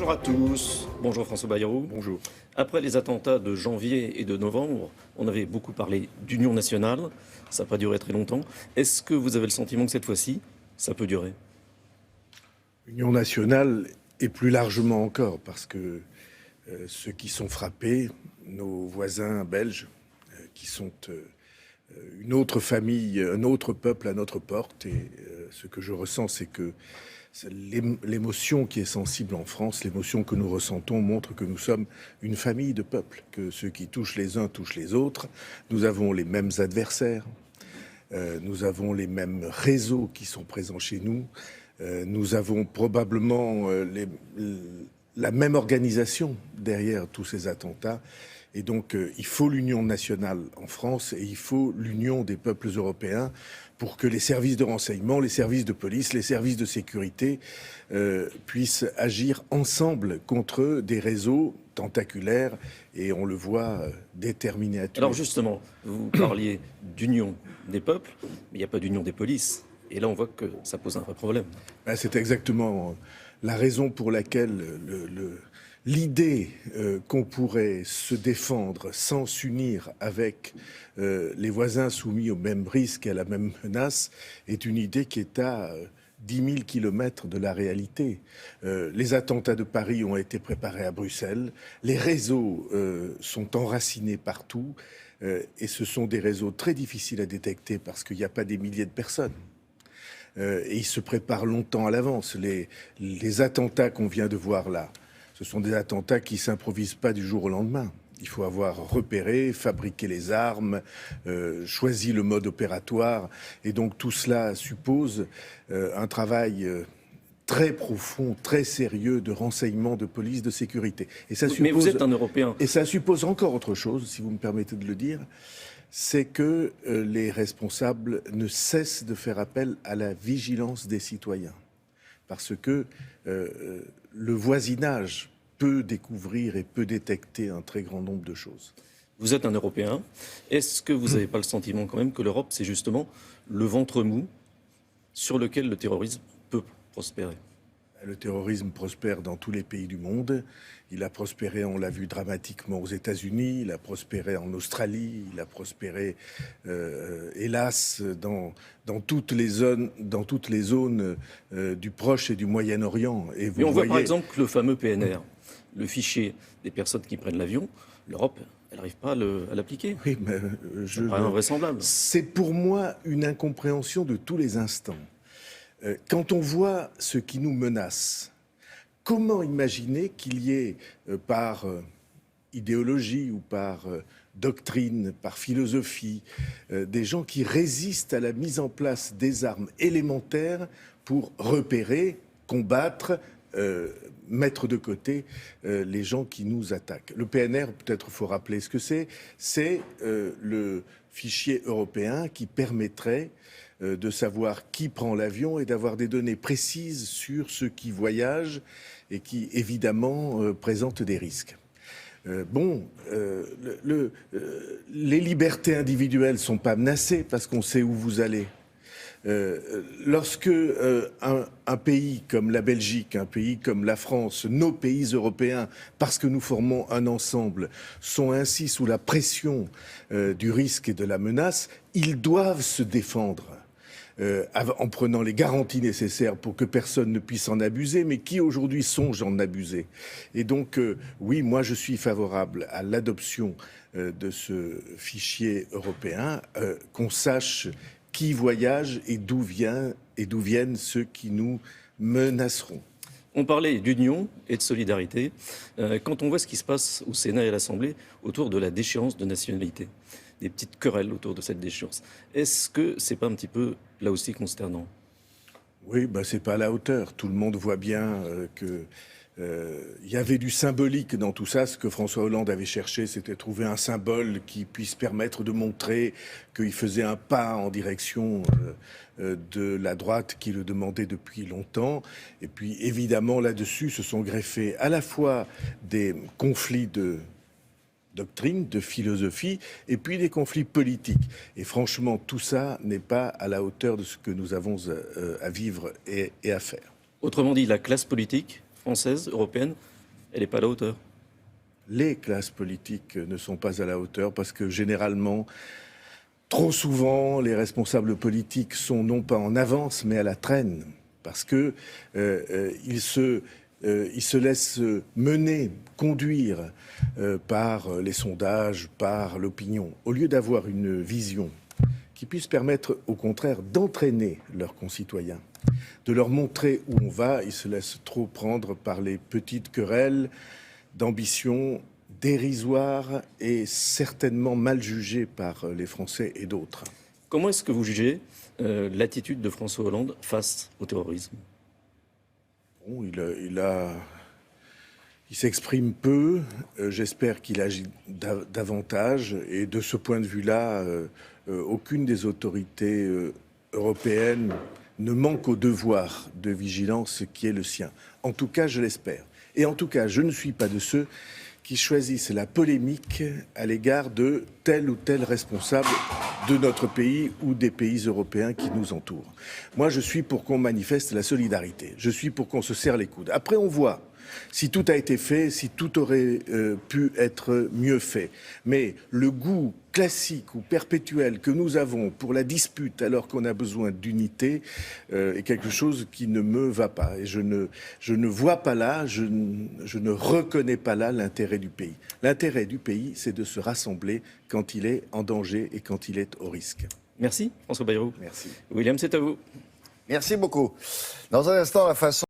Bonjour à tous. Bonjour François Bayrou. Bonjour. Après les attentats de janvier et de novembre, on avait beaucoup parlé d'union nationale. Ça n'a pas duré très longtemps. Est-ce que vous avez le sentiment que cette fois-ci, ça peut durer? Union nationale et plus largement encore, parce que ceux qui sont frappés, nos voisins belges, qui sont une autre famille, un autre peuple à notre porte, et ce que je ressens, c'est que l'émotion qui est sensible en France, l'émotion que nous ressentons montre que nous sommes une famille de peuples, que ceux qui touchent les uns touchent les autres. Nous avons les mêmes adversaires, nous avons les mêmes réseaux qui sont présents chez nous, nous avons probablement la même organisation derrière tous ces attentats. Et donc, il faut l'union nationale en France et il faut l'union des peuples européens pour que les services de renseignement, les services de police, les services de sécurité puissent agir ensemble contre des réseaux tentaculaires et, on le voit, déterminés à tuer. Alors justement, vous parliez d'union des peuples, mais il n'y a pas d'union des polices. Et là, on voit que ça pose un vrai problème. C'est exactement la raison pour laquelle l'idée qu'on pourrait se défendre sans s'unir avec les voisins soumis au même risque et à la même menace est une idée qui est à 10 000 kilomètres de la réalité. Les attentats de Paris ont été préparés à Bruxelles, les réseaux sont enracinés partout et ce sont des réseaux très difficiles à détecter parce qu'il n'y a pas des milliers de personnes. Et ils se préparent longtemps à l'avance. Les attentats qu'on vient de voir là, ce sont des attentats qui ne s'improvisent pas du jour au lendemain. Il faut avoir repéré, fabriqué les armes, choisi le mode opératoire. Et donc tout cela suppose un travail très profond, très sérieux de renseignement, de police, de sécurité. Et ça suppose, mais vous êtes un Européen. Et ça suppose encore autre chose, si vous me permettez de le dire, c'est que les responsables ne cessent de faire appel à la vigilance des citoyens. Parce que le voisinage peut découvrir et peut détecter un très grand nombre de choses. Vous êtes un Européen. Est-ce que vous n'avez pas le sentiment quand même que l'Europe, c'est justement le ventre mou sur lequel le terrorisme peut prospérer? Le terrorisme prospère dans tous les pays du monde. Il a prospéré, on l'a vu dramatiquement aux États-Unis, il a prospéré en Australie, il a prospéré, hélas, dans toutes les zones du Proche et du Moyen-Orient. Et on voit par exemple que le fameux PNR, le fichier des personnes qui prennent l'avion, l'Europe, elle n'arrive pas à l'appliquer. Oui, mais ça paraît invraisemblable. C'est pour moi une incompréhension de tous les instants. Quand on voit ce qui nous menace, comment imaginer qu'il y ait, par idéologie ou par doctrine, par philosophie, des gens qui résistent à la mise en place des armes élémentaires pour repérer, combattre, mettre de côté les gens qui nous attaquent. Le PNR, peut-être faut rappeler ce que c'est. C'est le fichier européen qui permettrait de savoir qui prend l'avion et d'avoir des données précises sur ceux qui voyagent et qui, évidemment, présentent des risques. Les libertés individuelles ne sont pas menacées parce qu'on sait où vous allez. Lorsque un pays comme la Belgique, un pays comme la France, nos pays européens, parce que nous formons un ensemble, sont ainsi sous la pression du risque et de la menace, ils doivent se défendre. En prenant les garanties nécessaires pour que personne ne puisse en abuser, mais qui aujourd'hui songe en abuser. Et donc, oui, moi je suis favorable à l'adoption de ce fichier européen, qu'on sache qui voyage et d'où viennent ceux qui nous menaceront. On parlait d'union et de solidarité. Quand on voit ce qui se passe au Sénat et à l'Assemblée autour de la déchéance de nationalité, des petites querelles autour de cette déchéance, est-ce que c'est pas un petit peu, là aussi, consternant? Oui, c'est pas à la hauteur. Tout le monde voit bien que il y avait du symbolique dans tout ça. Ce que François Hollande avait cherché, c'était trouver un symbole qui puisse permettre de montrer qu'il faisait un pas en direction de la droite qui le demandait depuis longtemps. Et puis, évidemment, là-dessus, se sont greffés à la fois des conflits de doctrine, de philosophie, et puis des conflits politiques. Et franchement, tout ça n'est pas à la hauteur de ce que nous avons à vivre et à faire. Autrement dit, la classe politique française, européenne, Elle n'est pas à la hauteur. Les classes politiques ne sont pas à la hauteur parce que généralement, trop souvent, les responsables politiques sont non pas en avance mais à la traîne parce que ils se laissent mener, conduire par les sondages, par l'opinion, au lieu d'avoir une vision qui puisse permettre au contraire d'entraîner leurs concitoyens, de leur montrer où on va. Ils se laissent trop prendre par les petites querelles d'ambition dérisoire et certainement mal jugée par les Français et d'autres. Comment est-ce que vous jugez l'attitude de François Hollande face au terrorisme ? Bon, il s'exprime peu, j'espère qu'il agit davantage, et de ce point de vue-là, aucune des autorités européennes ne manque au devoir de vigilance qui est le sien. En tout cas, je l'espère. Et en tout cas, je ne suis pas de ceux qui choisissent la polémique à l'égard de tel ou tel responsable de notre pays ou des pays européens qui nous entourent. Moi, je suis pour qu'on manifeste la solidarité. Je suis pour qu'on se serre les coudes. Après, on voit si tout a été fait, si tout aurait pu être mieux fait. Mais le goût classique ou perpétuel que nous avons pour la dispute alors qu'on a besoin d'unité est quelque chose qui ne me va pas. Et je ne vois pas là, je ne reconnais pas là l'intérêt du pays. L'intérêt du pays, c'est de se rassembler quand il est en danger et quand il est au risque. Merci François Bayrou. Merci. William, c'est à vous. Merci beaucoup. Dans un instant, la façon